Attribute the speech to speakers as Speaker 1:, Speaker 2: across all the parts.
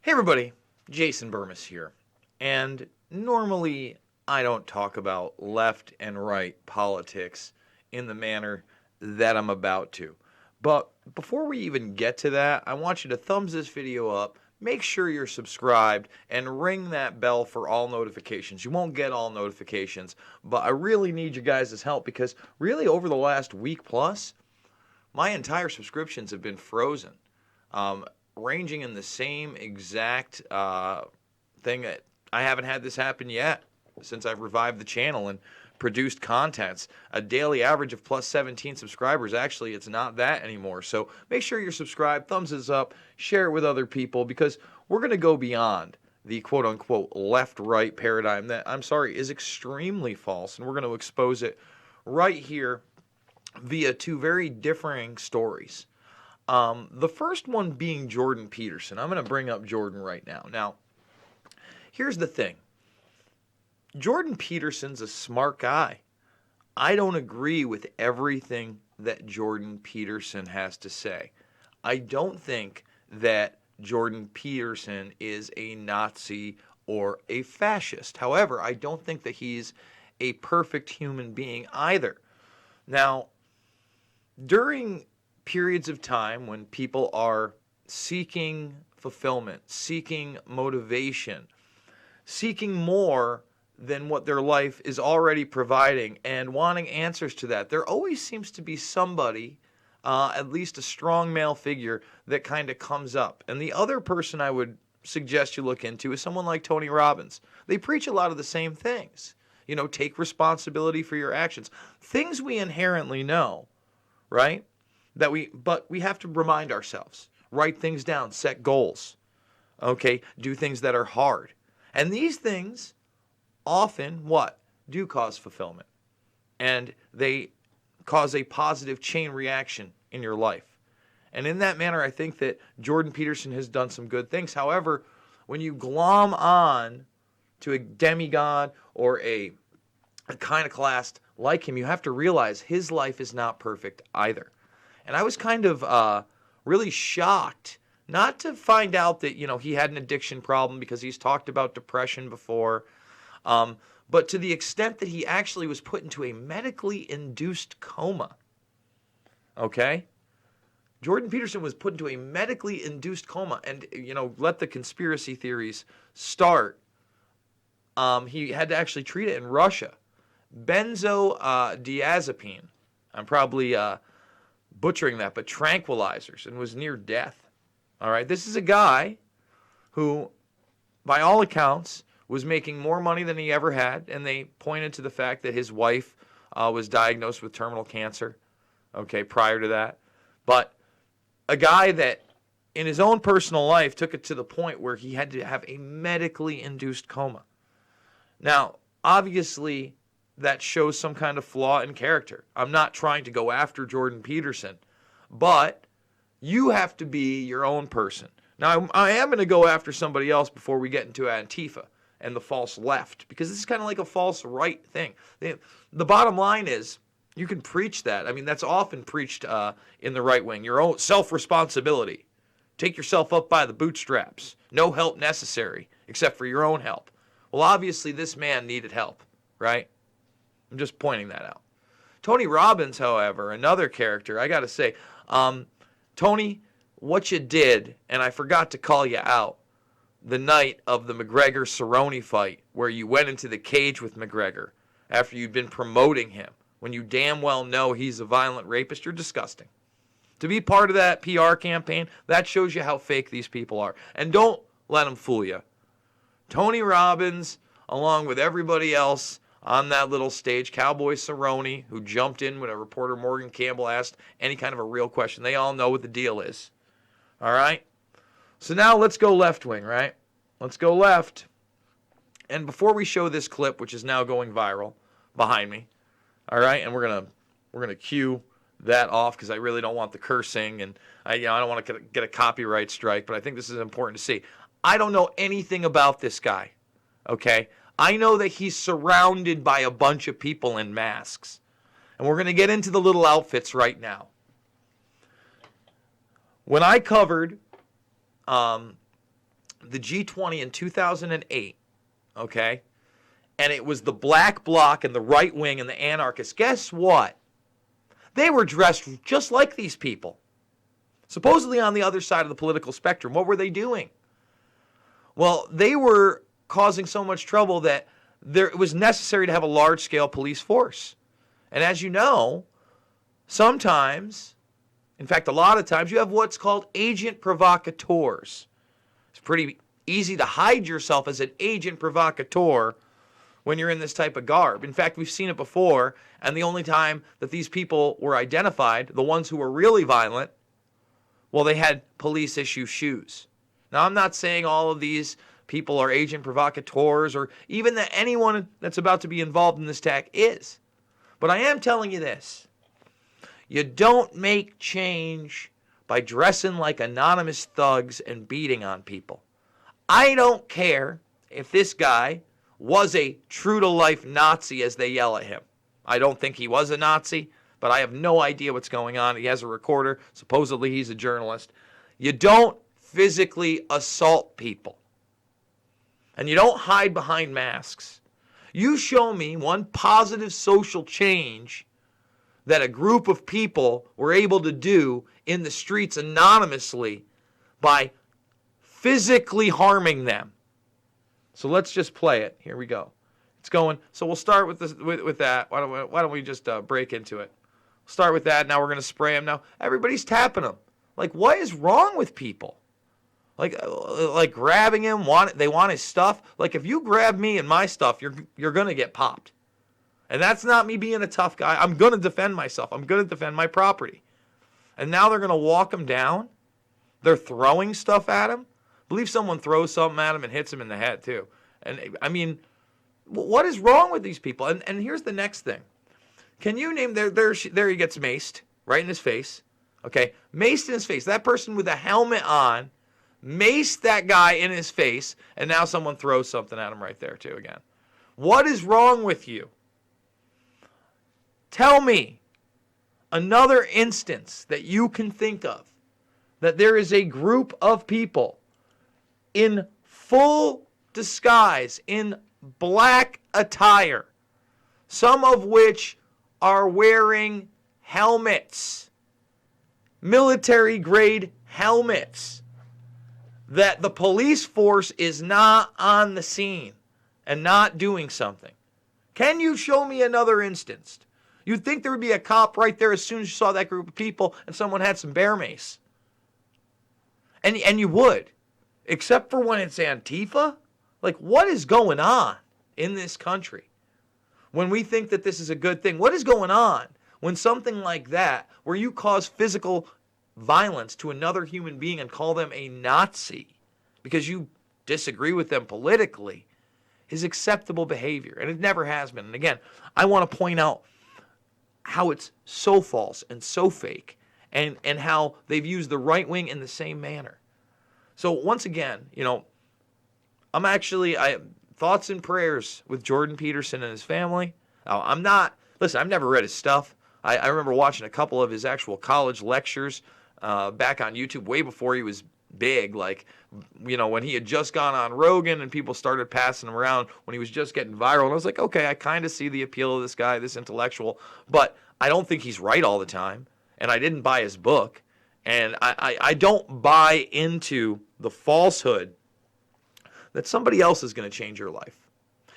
Speaker 1: Hey everybody, Jason Burmis here. And normally I don't talk about left and right politics in the manner that I'm about to. But before we even get to that, I want you to thumbs this video up, make sure you're subscribed, and ring that bell for all notifications. You won't get all notifications, but I really need you guys' help because really over the last week plus, my entire subscriptions have been frozen. Ranging in the same exact thing. That I haven't had this happen yet since I've revived the channel and produced contents. A daily average of plus 17 subscribers. Actually, it's not that anymore. So make sure you're subscribed, thumbs this up, share it with other people because we're going to go beyond the quote-unquote left-right paradigm that, I'm sorry, is extremely false. And we're going to expose it right here via two very differing stories. The first one being Jordan Peterson. I'm going to bring up Jordan right now. Now, here's the thing. Jordan Peterson's a smart guy. I don't agree with everything that Jordan Peterson has to say. I don't think that Jordan Peterson is a Nazi or a fascist. However, I don't think that he's a perfect human being either. Now, during periods of time when people are seeking fulfillment, seeking motivation, seeking more than what their life is already providing and wanting answers to that, there always seems to be somebody, at least a strong male figure, that kind of comes up. And the other person I would suggest you look into is someone like Tony Robbins. They preach a lot of the same things. You know, take responsibility for your actions. Things we inherently know, right? But we have to remind ourselves, write things down, set goals, okay? Do things that are hard. And these things often, what? Do cause fulfillment. And they cause a positive chain reaction in your life. And in that manner, I think that Jordan Peterson has done some good things. However, when you glom on to a demigod or a iconoclast like him, you have to realize his life is not perfect either. And I was kind of really shocked not to find out that, he had an addiction problem because he's talked about depression before, but to the extent that he actually was put into a medically induced coma. Okay? Jordan Peterson was put into a medically induced coma and, let the conspiracy theories start. He had to actually treat it in Russia. Benzodiazepine. I'm probably butchering that, but tranquilizers, and was near death. All right, this is a guy who, by all accounts, was making more money than he ever had, and they pointed to the fact that his wife was diagnosed with terminal cancer, okay, prior to that. But a guy that, in his own personal life, took it to the point where he had to have a medically induced coma. Now, obviously, that shows some kind of flaw in character. I'm not trying to go after Jordan Peterson, but you have to be your own person. Now, I am going to go after somebody else before we get into Antifa and the false left, because this is kind of like a false right thing. The bottom line is, you can preach that. I mean, that's often preached in the right wing. Your own self-responsibility. Take yourself up by the bootstraps. No help necessary, except for your own help. Well, obviously, this man needed help, right? I'm just pointing that out. Tony Robbins, however, another character, I got to say, Tony, what you did, and I forgot to call you out, the night of the McGregor-Cerrone fight, where you went into the cage with McGregor after you'd been promoting him, when you damn well know he's a violent rapist, you're disgusting. To be part of that PR campaign, that shows you how fake these people are. And don't let them fool you. Tony Robbins, along with everybody else on that little stage, Cowboy Cerrone, who jumped in when a reporter, Morgan Campbell, asked any kind of a real question. They all know what the deal is. All right? So now let's go left wing, right? Let's go left. And before we show this clip, which is now going viral behind me, all right, and we're gonna cue that off because I really don't want the cursing, and I don't want to get a copyright strike, but I think this is important to see. I don't know anything about this guy, okay? I know that he's surrounded by a bunch of people in masks. And we're going to get into the little outfits right now. When I covered the G20 in 2008, okay? And it was the black bloc and the right wing and the anarchists. Guess what? They were dressed just like these people. Supposedly on the other side of the political spectrum. What were they doing? Well, they were causing so much trouble that it was necessary to have a large-scale police force. And as you know, sometimes, in fact, a lot of times, you have what's called agent provocateurs. It's pretty easy to hide yourself as an agent provocateur when you're in this type of garb. In fact, we've seen it before, and the only time that these people were identified, the ones who were really violent, well, they had police issue shoes. Now, I'm not saying all of these people are agent provocateurs or even that anyone that's about to be involved in this attack is. But I am telling you this. You don't make change by dressing like anonymous thugs and beating on people. I don't care if this guy was a true-to-life Nazi as they yell at him. I don't think he was a Nazi, but I have no idea what's going on. He has a recorder. Supposedly he's a journalist. You don't physically assault people. And you don't hide behind masks. You show me one positive social change that a group of people were able to do in the streets anonymously by physically harming them. So let's just play it. Here we go. It's going. So we'll start with this, with that. Why don't we just break into it? Start with that. Now we're going to spray them. Now everybody's tapping them. Like, what is wrong with people? Like grabbing him. They want his stuff. Like, if you grab me and my stuff, you're going to get popped. And that's not me being a tough guy. I'm going to defend myself. I'm going to defend my property. And now they're going to walk him down. They're throwing stuff at him. I believe someone throws something at him and hits him in the head too. And I mean, what is wrong with these people? And here's the next thing. Can you name, there he gets maced right in his face. Okay, maced in his face. That person with a helmet on maced that guy in his face, and now someone throws something at him right there too again. What is wrong with you? Tell me another instance that you can think of that there is a group of people in full disguise, in black attire, some of which are wearing helmets, military-grade helmets, that the police force is not on the scene and not doing something. Can you show me another instance? You'd think there would be a cop right there as soon as you saw that group of people and someone had some bear mace. And you would. Except for when it's Antifa? Like, what is going on in this country? When we think that this is a good thing, what is going on when something like that, where you cause physical violence to another human being and call them a Nazi because you disagree with them politically, is acceptable behavior? And it never has been. And again, I want to point out how it's so false and so fake, and how they've used the right wing in the same manner. So once again, thoughts and prayers with Jordan Peterson and his family. I've never read his stuff. I remember watching a couple of his actual college lectures back on YouTube way before he was big, when he had just gone on Rogan and people started passing him around when he was just getting viral. And I was like, okay, I kind of see the appeal of this guy, this intellectual, but I don't think he's right all the time. And I didn't buy his book. And I don't buy into the falsehood that somebody else is going to change your life.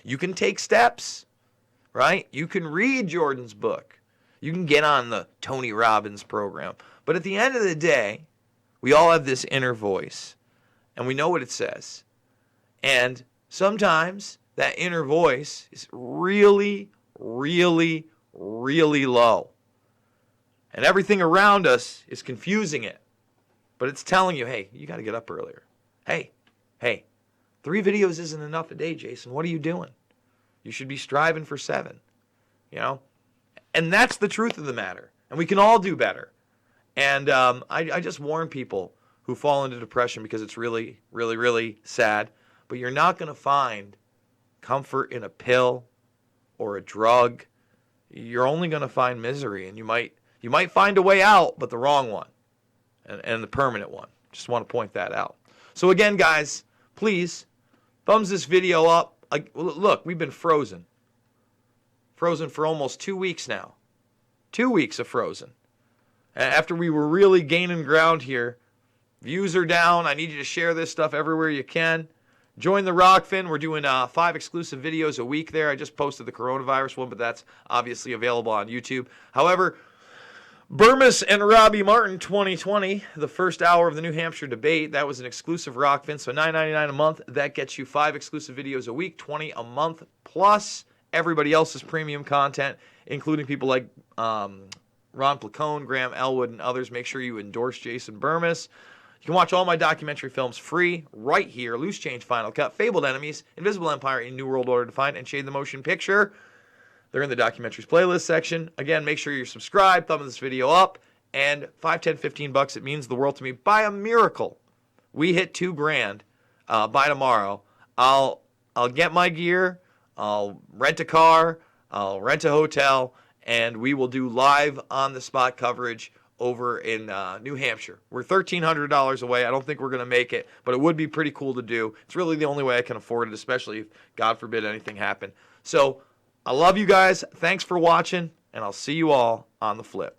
Speaker 1: You can take steps, right? You can read Jordan's book. You can get on the Tony Robbins program. But at the end of the day, we all have this inner voice, and we know what it says. And sometimes that inner voice is really, really, really low. And everything around us is confusing it. But it's telling you, hey, you got to get up earlier. Hey, 3 videos isn't enough a day, Jason. What are you doing? You should be striving for 7. And that's the truth of the matter. And we can all do better. And I just warn people who fall into depression because it's really, really, really sad. But you're not going to find comfort in a pill or a drug. You're only going to find misery. And you might find a way out, but the wrong one and the permanent one. Just want to point that out. So again, guys, please, thumbs this video up. Look, we've been frozen. Frozen for almost 2 weeks now. 2 weeks of frozen. After we were really gaining ground here, views are down. I need you to share this stuff everywhere you can. Join the Rockfin. We're doing 5 exclusive videos a week there. I just posted the coronavirus one, but that's obviously available on YouTube. However, Burmis and Robbie Martin 2020, the first hour of the New Hampshire debate, that was an exclusive Rockfin. So $9.99 a month. That gets you 5 exclusive videos a week, 20 a month, plus everybody else's premium content, including people like Ron Placone, Graham Elwood, and others. Make sure you endorse Jason Burmis. You can watch all my documentary films free right here. Loose Change, Final Cut, Fabled Enemies, Invisible Empire, A New World Order Defined, and Shade the Motion Picture. They're in the documentaries playlist section. Again, make sure you're subscribed, thumb this video up, and $5, $10, $15, it means the world to me. By a miracle, we hit $2,000 by tomorrow. I'll get my gear, I'll rent a car, I'll rent a hotel, and we will do live on-the-spot coverage over in New Hampshire. We're $1,300 away. I don't think we're going to make it, but it would be pretty cool to do. It's really the only way I can afford it, especially if, God forbid, anything happened. So I love you guys. Thanks for watching, and I'll see you all on the flip.